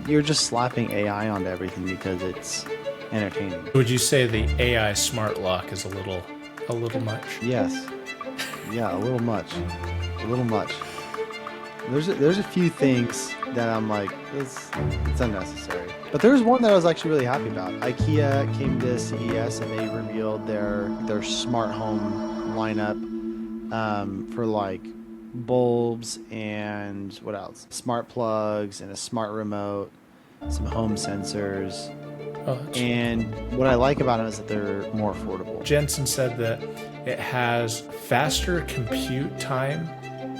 you're just slapping AI onto everything because it's entertaining. Would you say the AI smart lock is a little much? Yes. Yeah, a little much. A little much. There's a few things that I'm like, it's unnecessary. But there's one that I was actually really happy about. IKEA came to CES and they revealed their smart home lineup for like bulbs and what else? Smart plugs and a smart remote, some home sensors. Oh, And what I like about them is that they're more affordable. Jensen said that it has faster compute time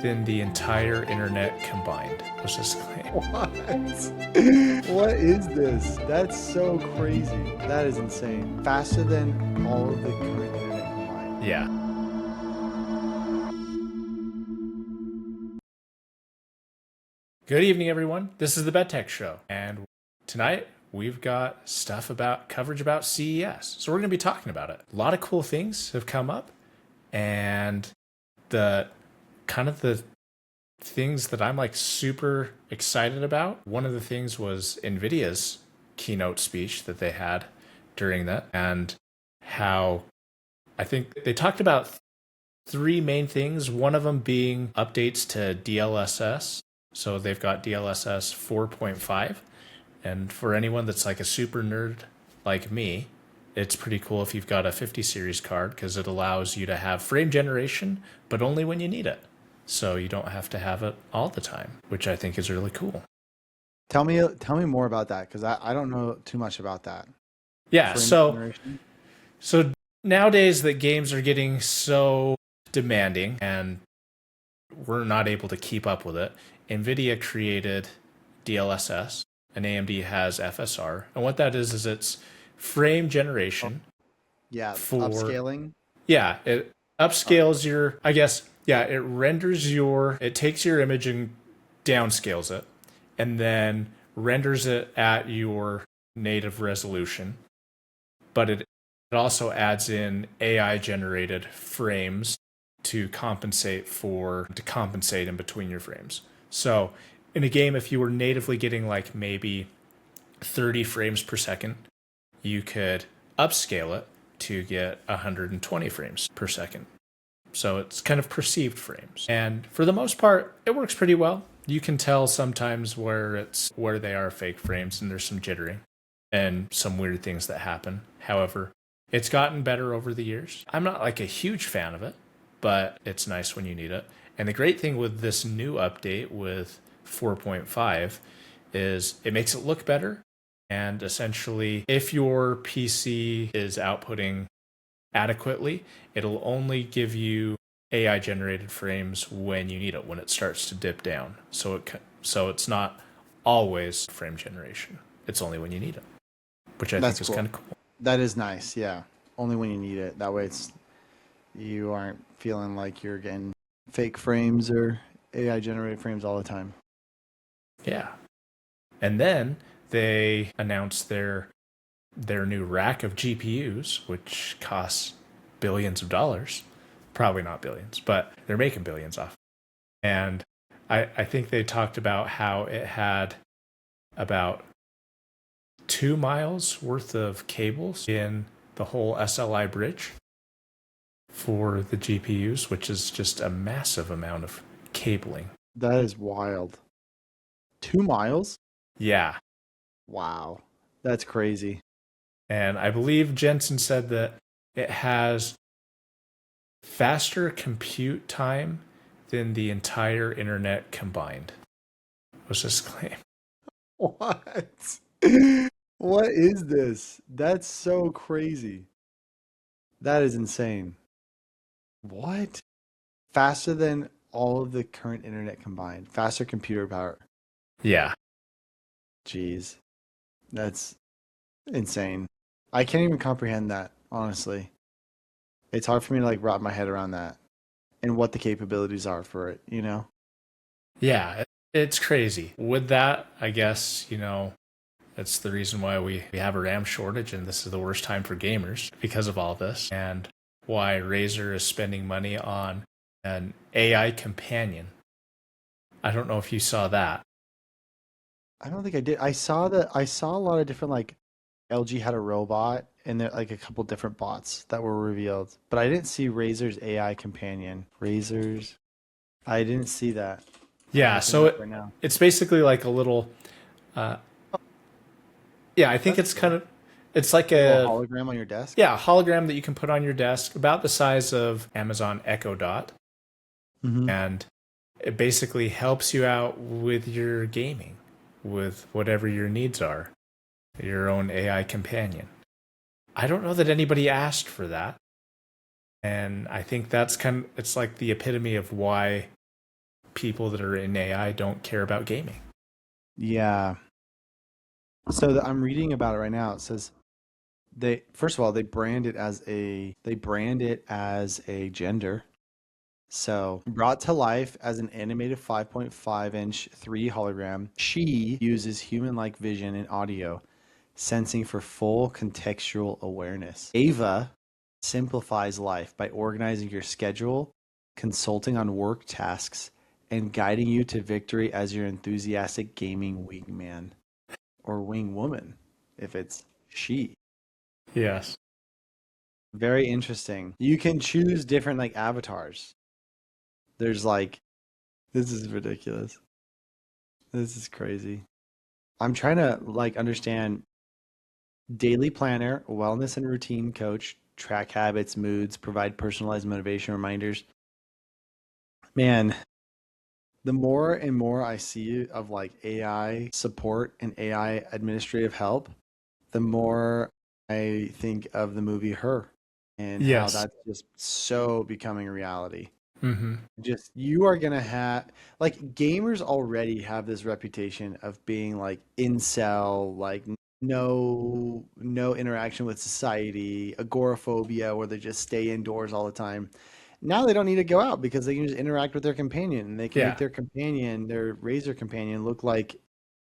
than the entire internet combined, was his claim. What? What is this? That's so crazy. That is insane. Faster than all of the current internet combined. Yeah. Good evening, everyone. This is the BedTech Show, and tonight we've got coverage about CES. So we're going to be talking about it. A lot of cool things have come up, and the things that I'm like super excited about. One of the things was NVIDIA's keynote speech that they had during that, and how I think they talked about three main things. One of them being updates to DLSS. So they've got DLSS 4.5. And for anyone that's like a super nerd like me, it's pretty cool if you've got a 50 series card because it allows you to have frame generation, but only when you need it. So you don't have to have it all the time, which I think is really cool. Tell me more about that because I don't know too much about that. Yeah, Frame so generation? so nowadays that games are getting so demanding and we're not able to keep up with it. NVIDIA created DLSS and AMD has FSR. And what that is it's frame generation. Yeah, for upscaling. Yeah, it upscales your, I guess, yeah, it takes your image and downscales it and then renders it at your native resolution. But it also adds in AI generated frames to compensate in between your frames. So in a game, if you were natively getting like maybe 30 frames per second, you could upscale it to get 120 frames per second. So it's kind of perceived frames. And for the most part, it works pretty well. You can tell sometimes where they are fake frames and there's some jittering and some weird things that happen. However, it's gotten better over the years. I'm not like a huge fan of it, but it's nice when you need it. And the great thing with this new update with 4.5 is it makes it look better. And essentially, if your PC is outputting adequately, it'll only give you AI generated frames when you need it, when it starts to dip down. So it's not always frame generation. It's only when you need it, which I think is cool. kind of cool. That is nice. Yeah, only when you need it. That way, you aren't feeling like you're getting fake frames or AI generated frames all the time. Yeah. And then they announced their new rack of GPUs, which costs billions of dollars. Probably not billions, but they're making billions off. And I think they talked about how it had about 2 miles worth of cables in the whole SLI bridge for the GPUs, which is just a massive amount of cabling. That is wild. 2 miles? Yeah. Wow. That's crazy. And I believe Jensen said that it has faster compute time than the entire internet combined, was his claim. What? What is this? That's so crazy. That is insane. What? Faster than all of the current internet combined. Faster computer power. Yeah. Jeez. That's insane. I can't even comprehend that, honestly. It's hard for me to like wrap my head around that and what the capabilities are for it, you know? Yeah, it's crazy. With that, I guess, that's the reason why we have a RAM shortage and this is the worst time for gamers because of all this, and why Razer is spending money on an AI companion. I don't know if you saw that. I don't think I did. I saw a lot of different like LG had a robot and there like a couple different bots that were revealed, but I didn't see Razer's AI companion. Razer's, I didn't see that. I'm Yeah, looking it so up right now. it's basically like a little. Uh, yeah, I think That's it's kind cool. of. It's like A little a hologram on your desk. yeah hologram that you can put on your desk, about the size of Amazon Echo Dot, Hmm. and it basically helps you out with your gaming, with whatever your needs are. Your own AI companion. I don't know that anybody asked for that. And I think that's it's like the epitome of why people that are in AI don't care about gaming. Yeah. So I'm reading about it right now. It says they first of all they brand it as a gender. So brought to life as an animated 5.5-inch 3D hologram, she uses human-like vision and audio, sensing for full contextual awareness. Ava simplifies life by organizing your schedule, consulting on work tasks, and guiding you to victory as your enthusiastic gaming wingman or wingwoman, if it's she. Yes. Very interesting. You can choose different like avatars. There's like, this is ridiculous. This is crazy. I'm trying to like understand daily planner, wellness and routine coach, track habits, moods, provide personalized motivation reminders. Man, the more and more I see of like AI support and AI administrative help, the more I think of the movie Her and how Yes. that's just so becoming a reality. Mm-hmm. Just you are gonna have like gamers already have this reputation of being like incel, like no interaction with society, agoraphobia, where they just stay indoors all the time. Now they don't need to go out because they can just interact with their companion and they can make Yeah. their companion, their Razer companion, look like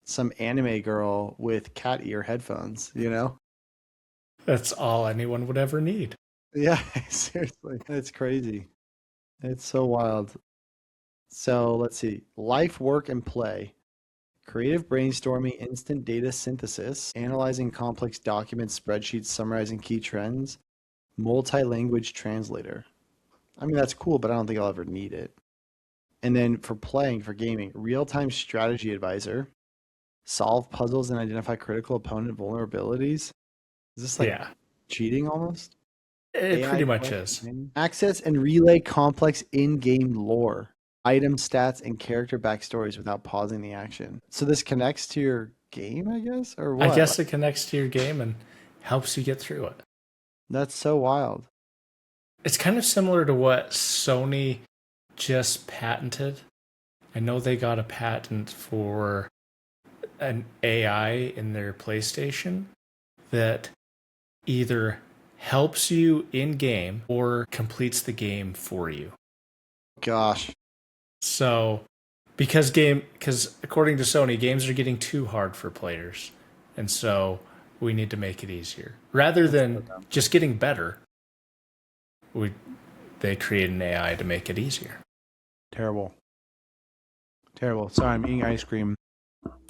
some anime girl with cat ear headphones, you know? That's all anyone would ever need. Yeah, seriously. It's crazy. It's so wild. So let's see. Life, work, and play. Creative brainstorming, instant data synthesis, analyzing complex documents, spreadsheets, summarizing key trends, multi-language translator. I mean, that's cool, but I don't think I'll ever need it. And then for playing, for gaming, real-time strategy advisor, solve puzzles and identify critical opponent vulnerabilities. Is this like Yeah. cheating almost? It AI pretty much quest is. companion. Access and relay complex in-game lore, item stats, and character backstories without pausing the action. So this connects to your game, I guess, or I what? guess it connects to your game and helps you get through it. That's so wild. It's kind of similar to what Sony just patented. I know they got a patent for an AI in their PlayStation that either helps you in game or completes the game for you. Gosh. So, because according to Sony, games are getting too hard for players, and so we need to make it easier. Rather That's so than dumb. just getting better, we they create an AI to make it easier. Terrible. Terrible. Sorry, I'm eating ice cream.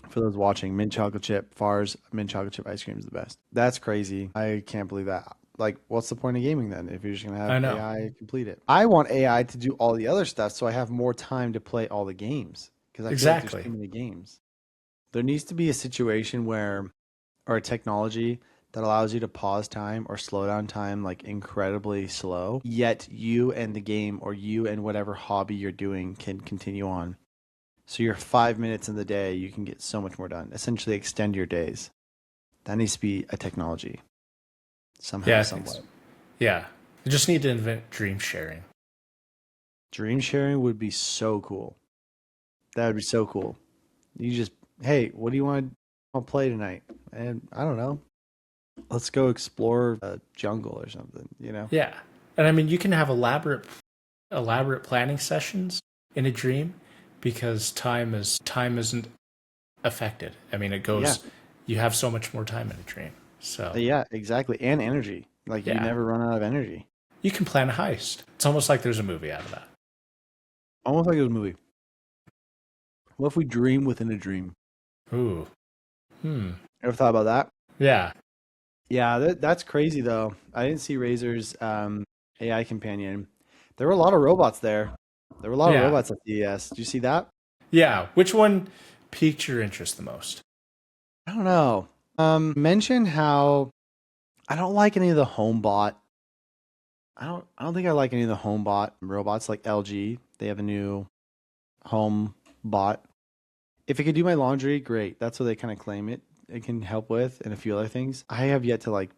For those watching, mint chocolate chip, Far's mint chocolate chip ice cream is the best. That's crazy. I can't believe that. Like, what's the point of gaming then if you're just gonna have I know. AI complete it? I want AI to do all the other stuff so I have more time to play all the games because I feel like there's Exactly. too many games. There needs to be a situation where, or a technology that allows you to pause time or slow down time like incredibly slow, yet you and the game or you and whatever hobby you're doing can continue on. So your 5 minutes in the day, you can get so much more done. Essentially, extend your days. That needs to be a technology Yeah, somehow, I think someway. so. Yeah. You just need to invent dream sharing. Dream sharing would be so cool. That would be so cool. You just, hey, what do you want to play tonight? And I don't know. Let's go explore a jungle or something, you know? Yeah. And I mean, you can have elaborate planning sessions in a dream because time isn't affected. I mean, it Yeah. goes you have so much more time in a dream. So, Yeah, exactly. And energy. Like you yeah. never run out of energy. You can plan a heist. It's almost like there's a movie out of that. Almost like a movie. What if we dream within a dream? Ooh. Hmm. Ever thought about that? Yeah. Yeah, that's crazy though. I didn't see Razer's AI companion. There were a lot of robots there. There were a lot of Yeah. robots at CES. Did you see that? Yeah. Which one piqued your interest the most? I don't know. Mention how I don't like any of the HomeBot. I don't think I like any of the HomeBot robots like LG. They have a new home bot. If it could do my laundry, great. That's what they kind of claim it can help with and a few other things. I have yet to like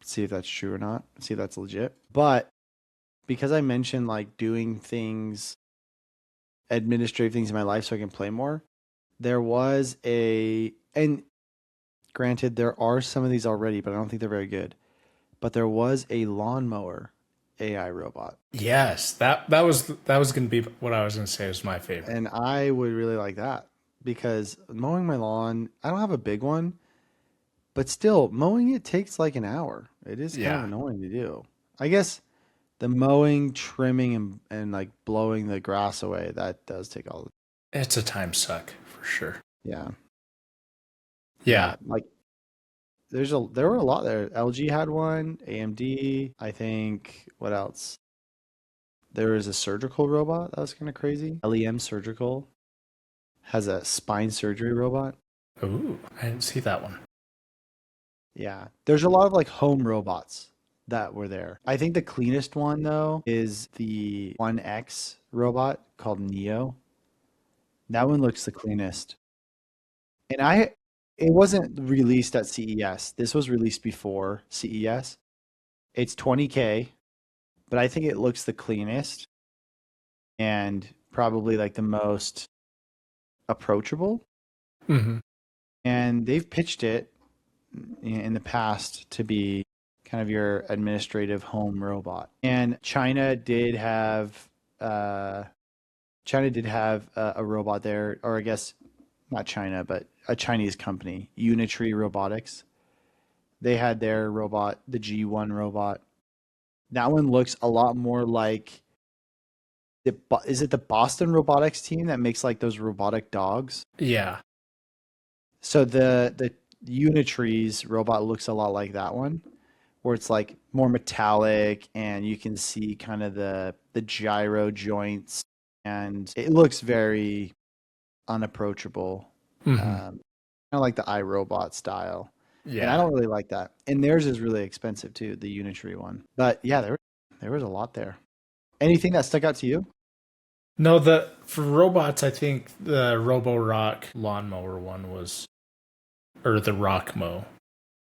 see if that's true or not, see if that's legit. But because I mentioned like doing things, administrative things in my life so I can play more, there was and granted, there are some of these already, but I don't think they're very good. But there was a lawnmower AI robot. Yes, that was gonna be what I was gonna say was my favorite. And I would really like that because mowing my lawn, I don't have a big one, but still mowing it takes like an hour. It is kind of Yeah. annoying to do. I guess the mowing, trimming, and like blowing the grass away, that does take all the, It's a time suck for sure. yeah. Yeah. Yeah. Like there were a lot there. LG had one, AMD, I think what else? There was a surgical robot that was kind of crazy. LEM Surgical has a spine surgery robot. Ooh, I didn't see that one. Yeah. There's a lot of like home robots that were there. I think the cleanest one though is the 1X robot called Neo. That one looks the cleanest. And it wasn't released at CES. This was released before CES. It's 20K, but I think it looks the cleanest and probably like the most approachable. Hmm. And they've pitched it in the past to be kind of your administrative home robot. And China did have a robot there, or I guess not China, but a Chinese company, Unitree Robotics. They had their robot, the G1 robot. That one looks a lot more like is it the Boston Robotics team that makes like those robotic dogs? Yeah. So the Unitree's robot looks a lot like that one, where it's like more metallic and you can see kind of the gyro joints and it looks very unapproachable. Hmm. Kind of like the iRobot style. And I Yeah. don't really like that. And theirs is really expensive too, the Unitree one. But yeah, there was a lot there. Anything that stuck out to you? No, the for robots, I think the Robo Rock lawnmower one was, or the Rockmo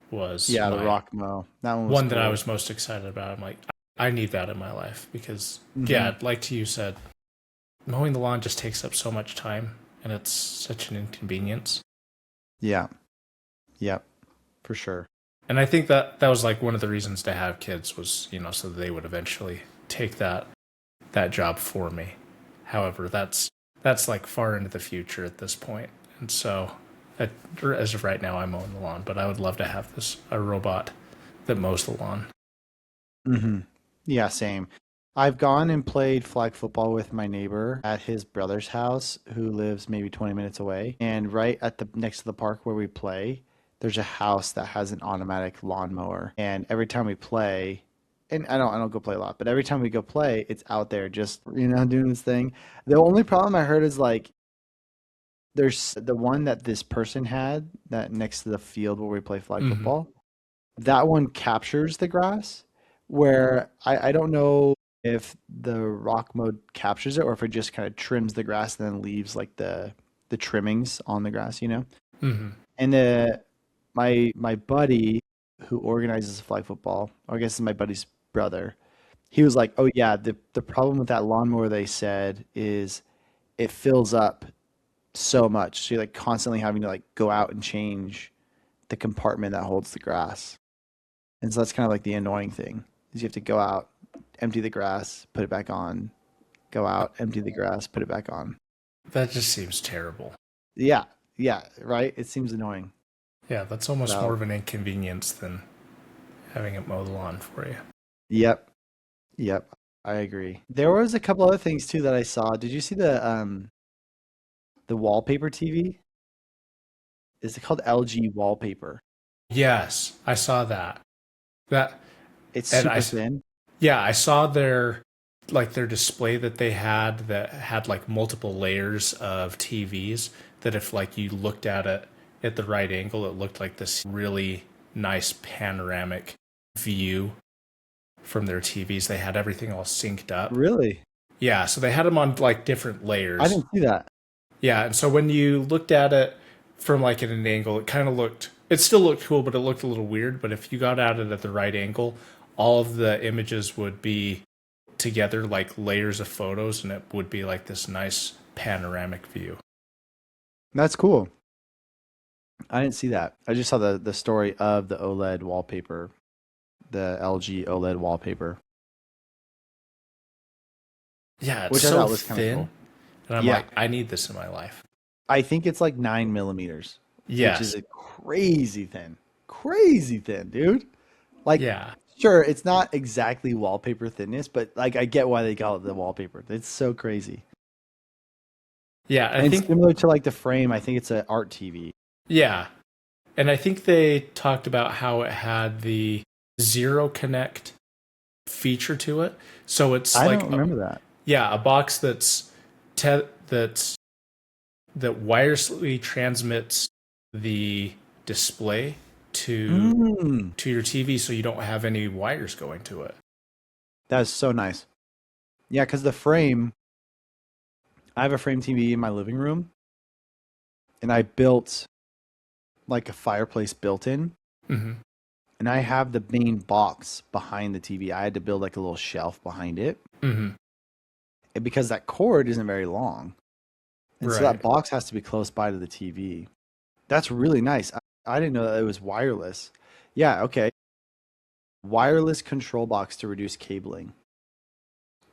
was Yeah, the my Rockmo. That one was one that I cool. was most excited about. I'm like, I need that in my life because, Hmm. yeah, like you said, mowing the lawn just takes up so much time and it's such an inconvenience. Yeah. Yep. For sure. And I think that that was like one of the reasons to have kids was, so that they would eventually take that job for me. However, that's like far into the future at this point. And so, as of right now, I'm mowing the lawn, but I would love to have this a robot that mows the lawn. Hmm. Yeah, same. I've gone and played flag football with my neighbor at his brother's house, who lives maybe 20 minutes away. And right at the next to the park where we play, there's a house that has an automatic lawnmower. And every time we play, and I don't go play a lot, but every time we go play, it's out there just, doing this thing. The only problem I heard is like there's the one that this person had that next to the field where we play flag Hmm. football. That one captures the grass, where I don't know if the rock mode captures it or if it just kind of trims the grass and then leaves like the trimmings on the grass. Hmm. And my buddy who organizes flag football, or I guess it's my buddy's brother, he was like, "Oh yeah, the problem with that lawnmower they said is it fills up so much. So you're like constantly having to like go out and change the compartment that holds the grass." And so that's kind of like the annoying thing is you have to go out, empty the grass, put it back on, go out, empty the grass, put it back on. That just seems terrible. Yeah, yeah, right. It seems annoying. Yeah, that's almost more So, of an inconvenience than having it mow the lawn for you. yep, yep, I agree. There was a couple other things too that I saw. Did you see the wallpaper TV? Is it called LG wallpaper? Yes, I saw that. That It's and super thin. yeah, I saw their display that they had that had like multiple layers of TVs that if like you looked at it at the right angle, it looked like this really nice panoramic view from their TVs. They had everything all synced up. Really? Yeah, so they had them on like different I layers. didn't see that. Yeah, and so when you looked at it from like at an angle, it still looked cool, but it looked a little weird. But if you got at it at the right angle, all of the images would be together like layers of photos, and it would be like this nice panoramic view. That's cool. I didn't see that. I just saw the story of the OLED wallpaper, the LG OLED wallpaper, Yeah, it's which I so thought was kind of thin, cool. and I'm Yeah, like, I need this in my life. I think it's like 9 millimeters, which is Yes, a crazy thin, dude. Like, yeah, sure, it's not exactly wallpaper thinness, but like I get why they call it the wallpaper. It's so crazy. yeah. I And think similar to like the frame, I think it's an art TV. yeah, and I think they talked about how it had the zero connect feature to it. So it's I like don't remember that. yeah, a box that's that wirelessly transmits the display to Mm, your TV, so you don't have any wires going to it. that's so nice. Yeah, because the frame, I have a frame TV in my living room, and I built like a fireplace built in, Hmm. and I have the main box behind the TV. I had to build like a little shelf behind it, Hmm. and because that cord isn't very long, and so that Right. box has to be close by to the TV. That's really nice. I didn't know that it was wireless. Yeah, okay. Wireless control box to reduce cabling.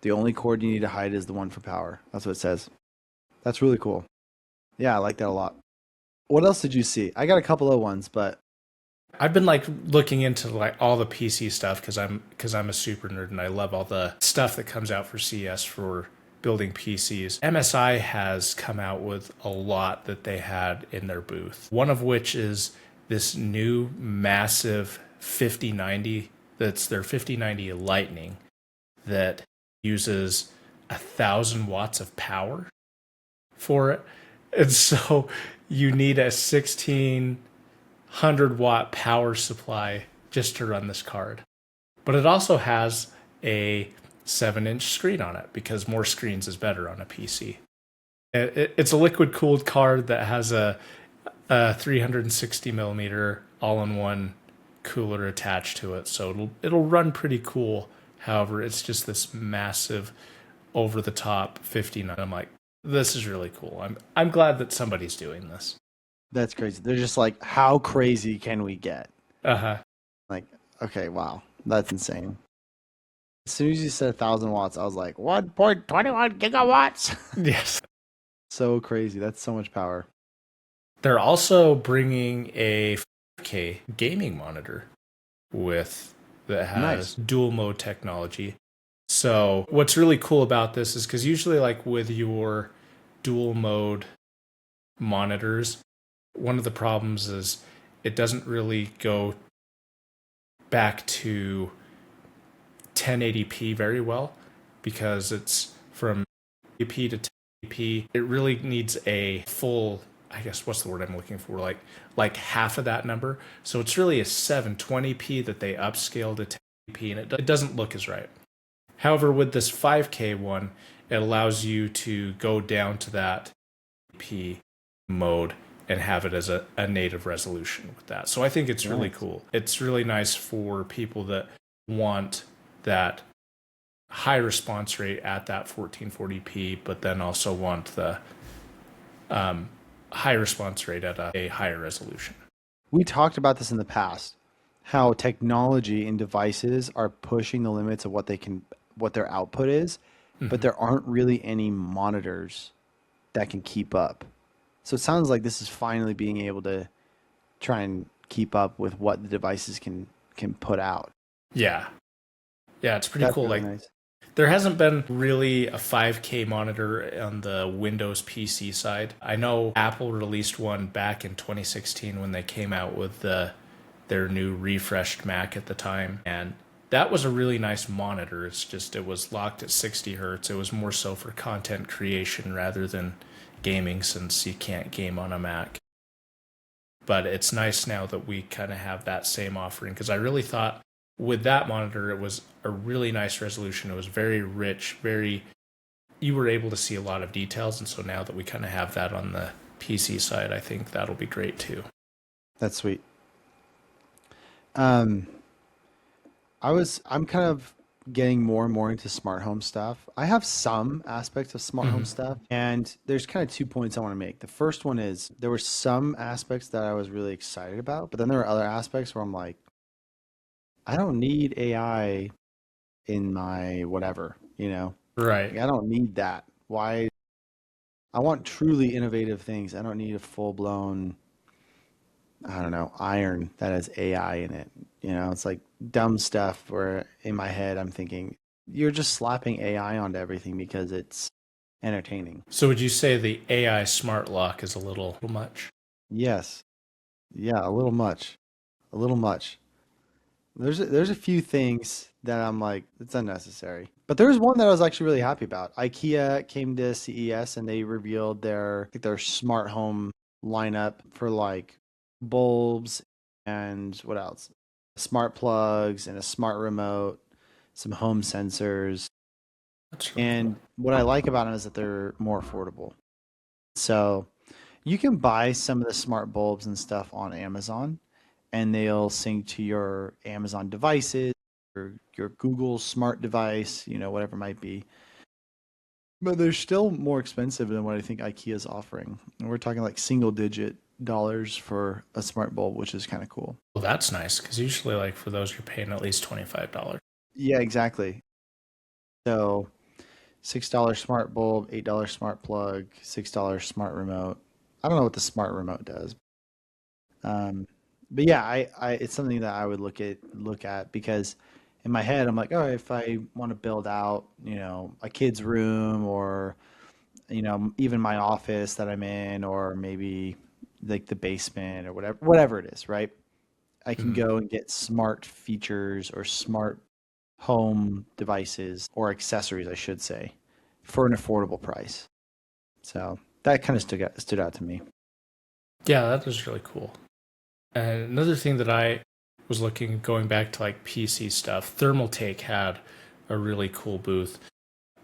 The only cord you need to hide is the one for power. That's what it says. That's really cool. Yeah, I like that a lot. What else did you see? I got a couple of ones, but I've been like looking into like all the PC stuff because I'm a super nerd and I love all the stuff that comes out for CES for building PCs. MSI has come out with a lot that they had in their booth. One of which is this new massive 5090 that's their 5090 Lightning that uses 1,000 watts of power for it. And so you need a 1,600 watt power supply just to run this card. But it also has a 7-inch screen on it because more screens is better on a PC. It's a liquid cooled card that has a 360 millimeter all in one cooler attached to it. So it'll run pretty cool. However, it's just this massive over the top 59. I'm like, this is really cool. I'm glad that somebody's doing this. that's crazy. They're just like, how crazy can we get? Uh-huh. Like, okay, wow, that's insane. As soon as you said 1,000 watts, I was like, 1.21 gigawatts. Yes. So crazy. That's so much power. They're also bringing a 4K gaming monitor with that has Nice. dual mode technology. So what's really cool about this is because usually like with your dual mode monitors, one of the problems is it doesn't really go back to 1080p very well because it's from 1080p to 1080p. It really needs a full, I guess what's the word I'm looking for, like half of that number. So it's really a 720p that they upscale to 1080p, and it doesn't look as right. However, with this 5K one, it allows you to go down to that P mode and have it as a native resolution with that. So I think it's really Nice. cool. It's really nice for people that want that high response rate at that 1440p, but then also want the high response rate at a higher resolution. We talked about this in the past, how technology and devices are pushing the limits of what their output is, but there aren't really any monitors that can keep up. So it sounds like this is finally being able to try and keep up with what the devices can put out. Yeah. Yeah, it's pretty That's cool. really Like nice. There hasn't been really a 5K monitor on the Windows PC side. I know Apple released one back in 2016 when they came out with their new refreshed Mac at the time, and that was a really nice monitor. It's just it was locked at 60 hertz. It was more so for content creation rather than gaming, since you can't game on a Mac. But it's nice now that we kind of have that same offering, because I really thought with that monitor it was a really nice resolution. It was very rich, you were able to see a lot of details, and so now that we kind of have that on the PC side, I think that'll be great too. That's sweet. I'm kind of getting more and more into smart home stuff. I have some aspects of smart home stuff, and there's kind of 2 points I want to make. The first one is there were some aspects that I was really excited about, but then there were other aspects where I'm like, I don't need AI in my whatever, Right. Like, I don't need that. Why? I want truly innovative things. I don't need a full-blown, I don't know, iron that has AI in it. It's like dumb stuff where in my head I'm thinking, you're just slapping AI onto everything because it's entertaining. So would you say the AI smart lock is a little much? Yes. Yeah, a little much. A little much. There's a few things that I'm like, it's unnecessary. But there's one that I was actually really happy about. IKEA came to CES and they revealed their smart home lineup for like bulbs and what else? Smart plugs and a smart remote, some home sensors. That's really And cool. what I like about them is that they're more affordable. So you can buy some of the smart bulbs and stuff on Amazon, and they'll sync to your Amazon devices or your Google smart device, whatever it might be. But they're still more expensive than what I think IKEA is offering. And we're talking like single digit dollars for a smart bulb, which is kind of cool. Well, that's nice, because usually, like, for those, you're paying at least $25. Yeah, exactly. So $6 smart bulb, $8 smart plug, $6 smart remote. I don't know what the smart remote does. Um, but yeah, it's something that I would look at because in my head I'm like, oh, if I want to build out, a kid's room or even my office that I'm in, or maybe like the basement or whatever it is, right? I can Mhm. go and get smart features or smart home devices or accessories, I should say, for an affordable price. So that kind of stood out to me. Yeah, that is really cool. And another thing that I was going back to like PC stuff, Thermal Take had a really cool booth.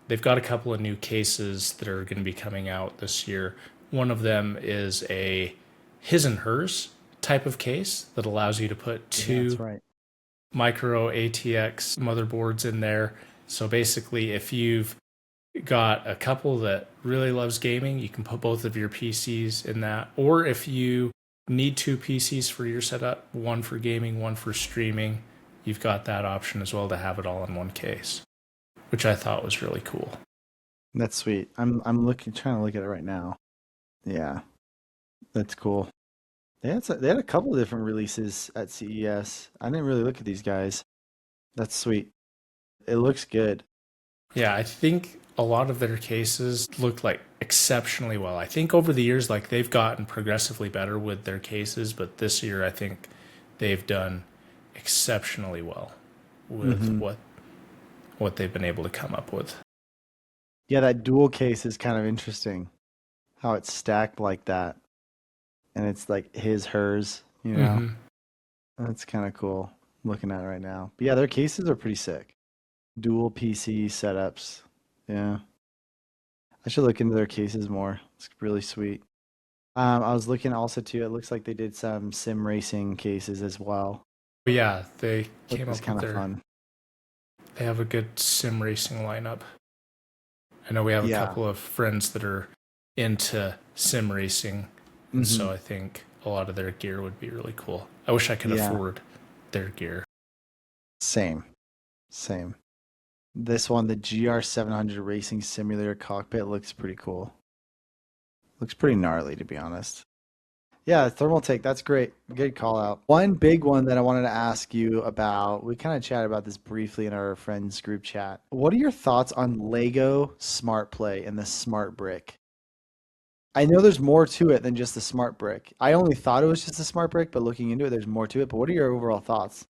They've got a couple of new cases that are going to be coming out this year. One of them is a his and hers type of case that allows you to put Yeah, that's two right. micro ATX motherboards in there. So basically, if you've got a couple that really loves gaming, you can put both of your PCs in that. Or if you need two PCs for your setup, one for gaming, one for streaming, you've got that option as well to have it all in one case, which I thought was really cool. That's sweet. trying to look at it right now. Yeah, that's cool. They had a couple of different releases at CES. I didn't really look at these guys. That's sweet. It looks good. Yeah, I think a lot of their cases look like exceptionally well. I think over the years, like they've gotten progressively better with their cases, but this year I think they've done exceptionally well with Hmm. what they've been able to come up with. Yeah, that dual case is kind of interesting. How it's stacked like that, and it's like his, hers. Hmm. That's kind of cool. Looking at it right now. But yeah, their cases are pretty sick. Dual PC setups. Yeah, I should look into their cases more. It's really sweet. I was looking also too. It looks like they did some sim racing cases as well, But yeah, they which came is up with kind of fun. they have a good sim racing lineup. I know we have a Yeah. couple of friends that are into sim racing, and Hmm. so I think a lot of their gear would be really cool. I wish I could Yeah. afford their gear. Same. Same. This one, the GR700 Racing Simulator cockpit, looks pretty cool. Looks pretty gnarly, to be honest. Yeah, thermal take. That's great. Good call out. One big one that I wanted to ask you about, we kind of chatted about this briefly in our friends group chat. What are your thoughts on Lego Smart Play and the Smart Brick? I know there's more to it than just the Smart Brick. I only thought it was just a Smart Brick, but looking into it, there's more to it. But what are your overall thoughts?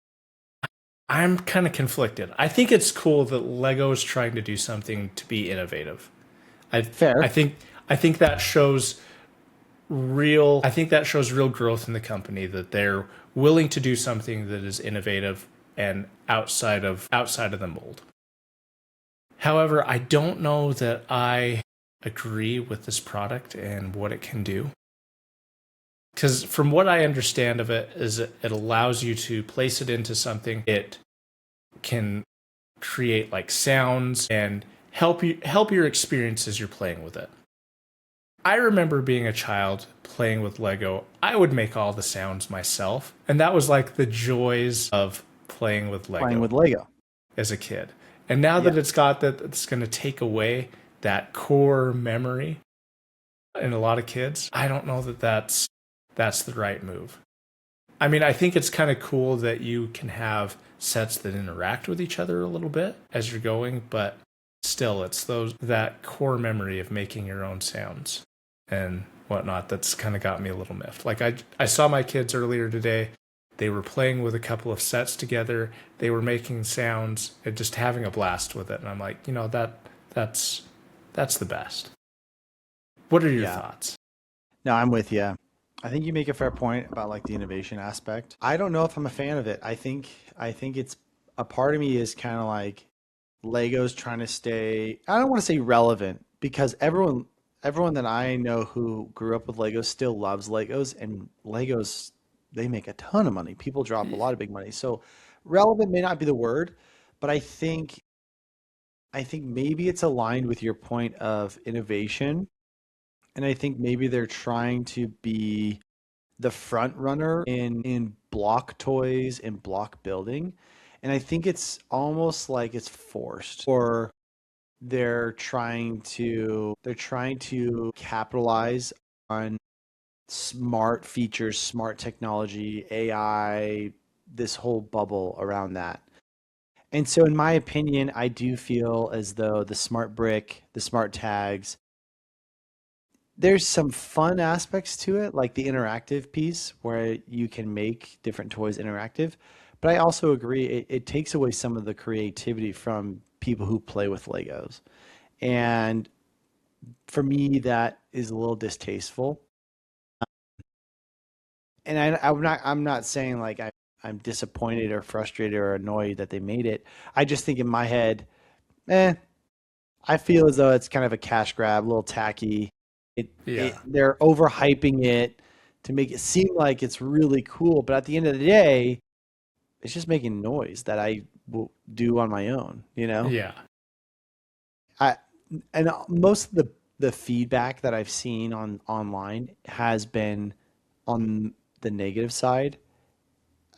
I'm kind of conflicted. I think it's cool that Lego is trying to do something to be innovative. I I Fair. think I think that shows real growth in the company, that they're willing to do something that is innovative and outside of the mold. However, I don't know that I agree with this product and what it can do. Because from what I understand of it, is it allows you to place it into something. It can create like sounds and help your experience as you're playing with it. I remember being a child playing with Lego. I would make all the sounds myself, and that was like the joys of playing with Playing Lego with Lego. as a kid. And now Yeah. that it's got that, it's going to take away that core memory in a lot of kids. I don't know that that's the right move. I mean, I think it's kind of cool that you can have sets that interact with each other a little bit as you're going, but still, it's that core memory of making your own sounds and whatnot that's kind of got me a little miffed. Like I saw my kids earlier today. They were playing with a couple of sets together. They were making sounds and just having a blast with it. And I'm like, that's the best. What are your Yeah. thoughts? No, I'm with you. I think you make a fair point about like the innovation aspect. I don't know if I'm a fan of it. I think it's a part of me is kind of like Lego's trying to stay, I don't want to say relevant because everyone that I know who grew up with Legos still loves Legos, and Legos, they make a ton of money. People drop a lot of big money. So relevant may not be the word, but I think maybe it's aligned with your point of innovation. And I think maybe they're trying to be the front runner in block toys and block building. And I think it's almost like it's forced, or they're trying to capitalize on smart features, smart technology, AI, this whole bubble around that. And so in my opinion, I do feel as though the smart brick, the smart tags, there's some fun aspects to it, like the interactive piece where you can make different toys interactive. But I also agree it takes away some of the creativity from people who play with Legos. And for me, that is a little distasteful. And I'm not saying like I'm disappointed or frustrated or annoyed that they made it. I just think in my head, eh, I feel as though it's kind of a cash grab, a little tacky. Yeah. They're overhyping it to make it seem like it's really cool, but at the end of the day, it's just making noise that I will do on my own, you know? Yeah. I and most of the feedback that I've seen on online has been on the negative side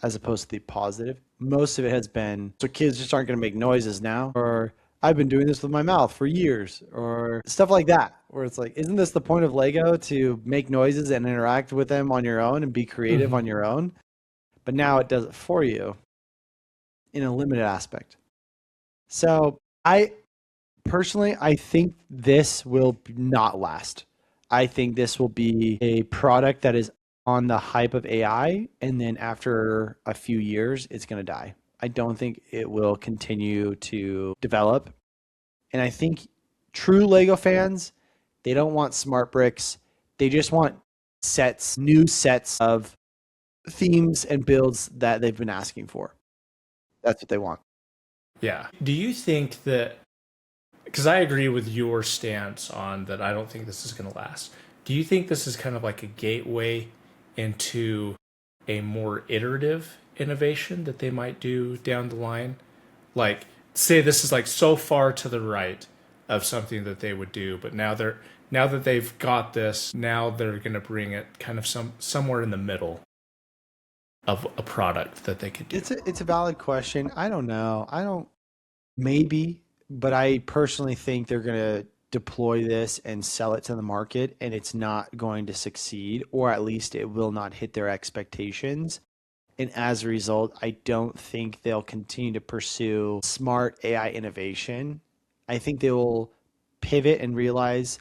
as opposed to the positive. Most of it has been, so kids just aren't going to make noises now, or I've been doing this with my mouth for years, or stuff like that, where it's like, isn't this the point of Lego to make noises and interact with them on your own and be creative Hmm. on your own? But now it does it for you in a limited aspect. So I personally, I think this will not last. I think this will be a product that is on the hype of AI, and then after a few years, it's going to die. I don't think it will continue to develop. And I think true Lego fans, they don't want smart bricks. They just want new sets of themes and builds that they've been asking for. That's what they want. Yeah. Do you think that, because I agree with your stance on that, I don't think this is going to last. Do you think this is kind of like a gateway into a more iterative innovation that they might do down the line? Like, say this is like so far to the right of something that they would do, but now that they've got this, now they're going to bring it kind of somewhere in the middle of a product that they could do. It's a valid question. I don't know. I don't maybe, but I personally think they're gonna. deploy this and sell it to the market and it's not going to succeed, or at least it will not hit their expectations. And as a result, I don't think they'll continue to pursue smart AI innovation. I think they will pivot and realize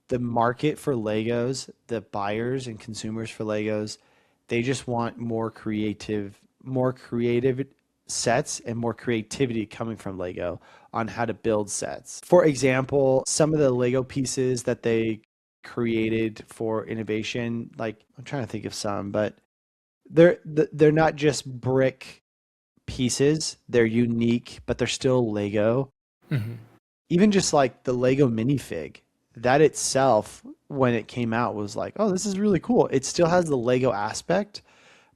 the market for Legos, the buyers and consumers for Legos, they just want more creative sets and more creativity coming from Lego on how to build sets. For example, some of the Lego pieces that they created for innovation, like I'm trying to think of some, but they're not just brick pieces. They're unique, but they're still Lego. Mm-hmm. Even just like the Lego minifig, that itself, when it came out, was like, oh, this is really cool. It still has the Lego aspect,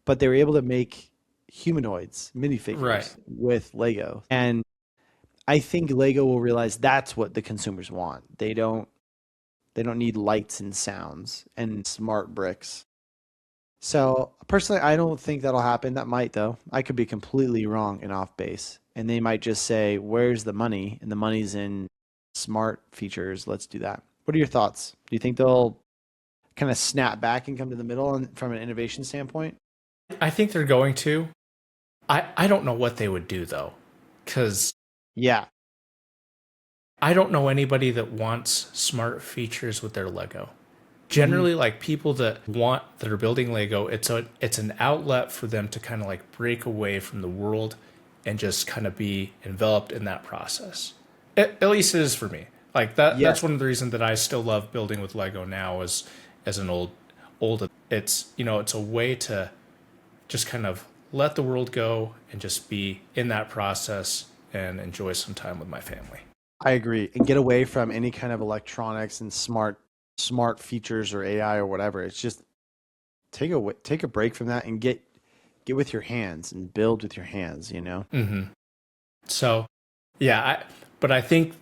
but they were able to make humanoids, minifigures with Lego. And I think Lego will realize that's what the consumers want. They don't need lights and sounds and smart bricks. So personally, I don't think that'll happen. That might, though. I could be completely wrong and off base. And they might just say, where's the money? And the money's in smart features. Let's do that. What are your thoughts? Do you think they'll kind of snap back and come to the middle from an innovation standpoint? I think they're going to. I don't know what they would do, though, because Yeah. I don't know anybody that wants smart features with their Lego. Generally, like people that are building Lego, it's an outlet for them to kind of like break away from the world and just kind of be enveloped in that process. At least it is for me. Like that. Yes. That's one of the reasons that I still love building with Lego now as an old. It's it's a way to just kind of let the world go and just be in that process and enjoy some time with my family. I agree. And get away from any kind of electronics and smart features or AI or whatever. It's just take a break from that and get with your hands and build with your hands, Mm-hmm. So, yeah, but I think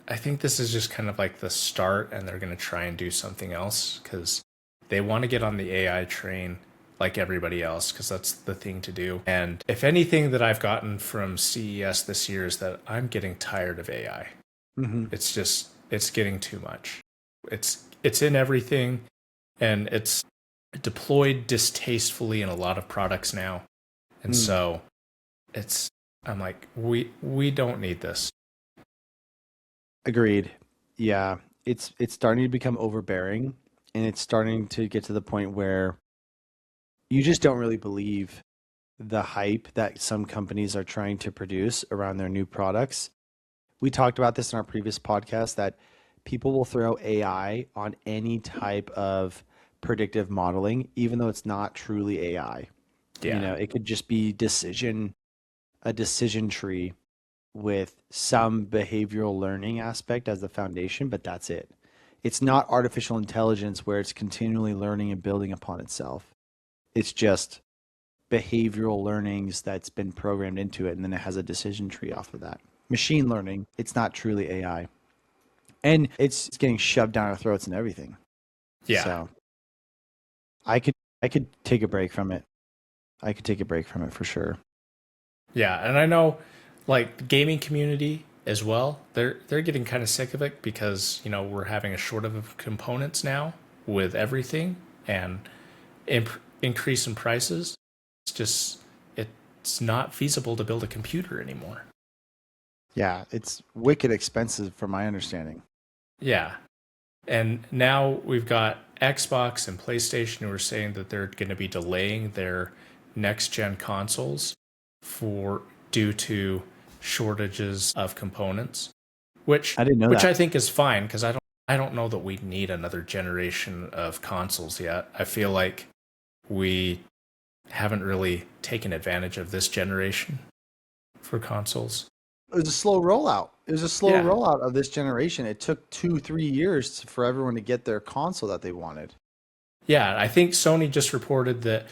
I think this is just kind of like the start, and they're going to try and do something else because they want to get on the AI train like everybody else, because that's the thing to do. And if anything that I've gotten from CES this year is that I'm getting tired of AI. Mm-hmm. It's getting too much. It's in everything, and it's deployed distastefully in a lot of products now. And so I'm like, we don't need this. Agreed. Yeah. It's starting to become overbearing, and it's starting to get to the point where you just don't really believe the hype that some companies are trying to produce around their new products. We talked about this in our previous podcast, that people will throw AI on any type of predictive modeling, even though it's not truly AI. Yeah. It could just be a decision tree with some behavioral learning aspect as the foundation, but that's it. It's not artificial intelligence where it's continually learning and building upon itself. It's just behavioral learnings that's been programmed into it, and then it has a decision tree off of that. Machine learning, it's not truly AI. And it's getting shoved down our throats and everything. Yeah. So I could take a break from it. I could take a break from it for sure. Yeah, and I know like the gaming community as well, they're getting kind of sick of it because, we're having a shortage of components now with everything, and increase in prices. It's not feasible to build a computer anymore. Yeah, it's wicked expensive from my understanding. Yeah. And now we've got Xbox and PlayStation who are saying that they're going to be delaying their next gen consoles due to shortages of components, which I didn't know that. I think is fine, because I don't know that we need another generation of consoles yet. I feel like we haven't really taken advantage of this generation for consoles. It was a slow rollout. Rollout of this generation. It took 2-3 years for everyone to get their console that they wanted. Yeah, I think Sony just reported that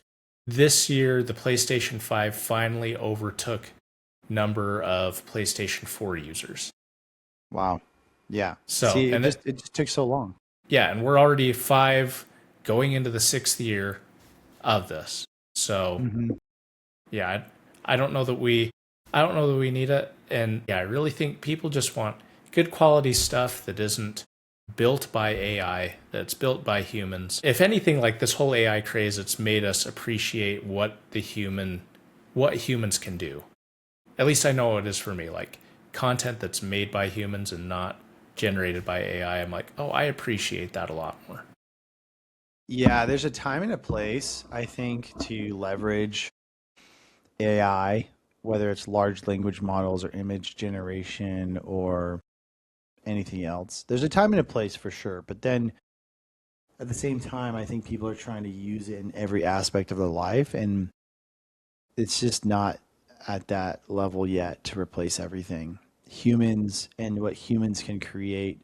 this year the PlayStation 5 finally overtook number of PlayStation 4 users. Wow. Yeah. So it just took so long. Yeah, and we're already 5 going into the 6th year of this. So yeah, I don't know that we need it. And yeah, I really think people just want good quality stuff that isn't built by AI, that's built by humans. If anything, like this whole AI craze, it's made us appreciate what humans can do. At least I know it is for me. Like content that's made by humans and not generated by AI, I'm like, oh, I appreciate that a lot more. Yeah, there's a time and a place, I think, to leverage AI, whether it's large language models or image generation or anything else. There's a time and a place for sure. But then at the same time, I think people are trying to use it in every aspect of their life. And it's just not at that level yet to replace everything. Humans and what humans can create,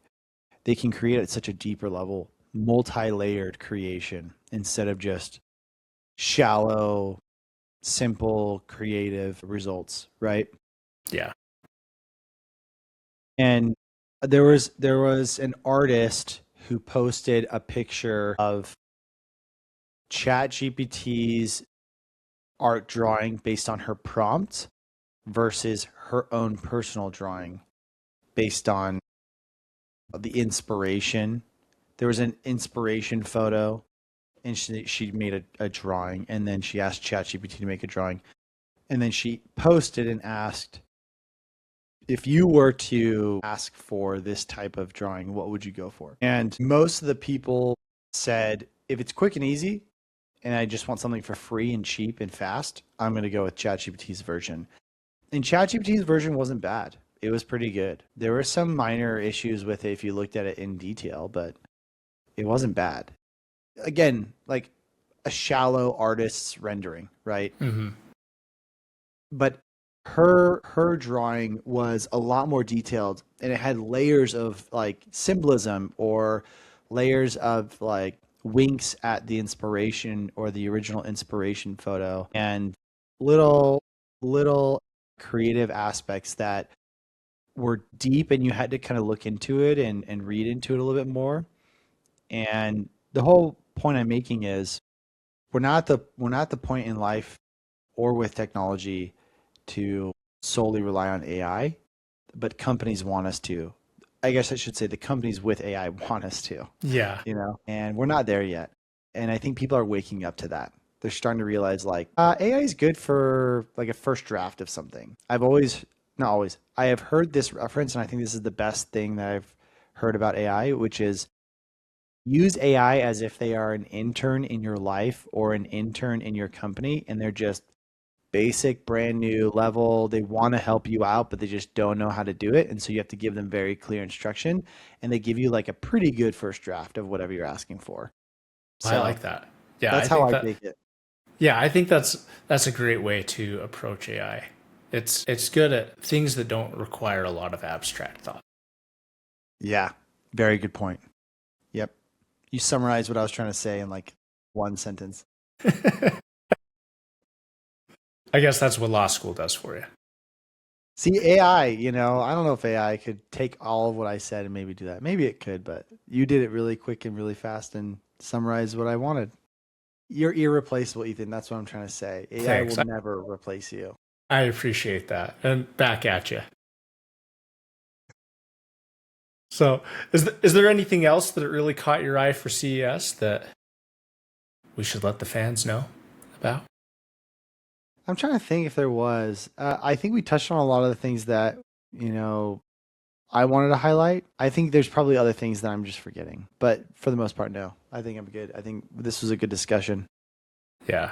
they can create at such a deeper level, multi-layered creation instead of just shallow, simple, creative results, right? Yeah. And there was an artist who posted a picture of ChatGPT's art drawing based on her prompt versus her own personal drawing based on the inspiration. There was an inspiration photo and she made a drawing, and then she asked ChatGPT to make a drawing, and then she posted and asked, if you were to ask for this type of drawing, what would you go for? And most of the people said, if it's quick and easy and I just want something for free and cheap and fast, I'm going to go with ChatGPT's version. And ChatGPT's version wasn't bad. It was pretty good. There were some minor issues with it if you looked at it in detail, but it wasn't bad. Again, like a shallow artist's rendering, right? Mm-hmm. But her drawing was a lot more detailed, and it had layers of like symbolism or layers of like winks at the inspiration or the original inspiration photo, and little creative aspects that were deep, and you had to kind of look into it and read into it a little bit more. And the whole point I'm making is we're not at the point in life or with technology to solely rely on AI, but companies want us to. I guess I should say the companies with AI want us to. Yeah. And we're not there yet. And I think people are waking up to that. They're starting to realize like AI is good for like a first draft of something. I have heard this reference, and I think this is the best thing that I've heard about AI, which is use AI as if they are an intern in your life or an intern in your company, and they're just basic, brand new level. They want to help you out, but they just don't know how to do it. And so you have to give them very clear instruction, and they give you like a pretty good first draft of whatever you're asking for. So I like that. Yeah, that's how I take it. Yeah, I think that's a great way to approach AI. It's good at things that don't require a lot of abstract thought. Yeah, very good point. Yep. You summarized what I was trying to say in like one sentence. I guess that's what law school does for you. See, AI, I don't know if AI could take all of what I said and maybe do that. Maybe it could, but you did it really quick and really fast and summarized what I wanted. You're irreplaceable, Ethan. That's what I'm trying to say. AI Thanks. will never replace you. I appreciate that. And back at you. So is there anything else that really caught your eye for CES that we should let the fans know about? I'm trying to think if there was. I think we touched on a lot of the things that, I wanted to highlight. I think there's probably other things that I'm just forgetting. But for the most part, no. I think I'm good. I think this was a good discussion. Yeah,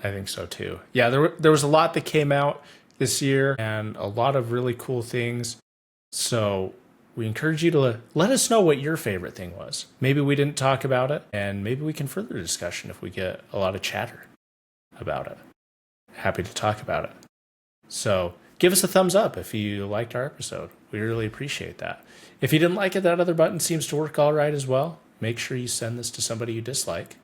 I think so too. Yeah, there was a lot that came out this year and a lot of really cool things. So we encourage you to let us know what your favorite thing was. Maybe we didn't talk about it, and maybe we can further discussion if we get a lot of chatter about it. Happy to talk about it. So give us a thumbs up if you liked our episode. We really appreciate that. If you didn't like it, that other button seems to work all right as well. Make sure you send this to somebody you dislike.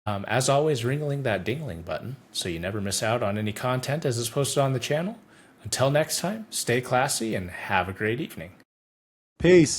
As always, ringling that dingling button so you never miss out on any content as is posted on the channel. Until next time, stay classy and have a great evening. Peace.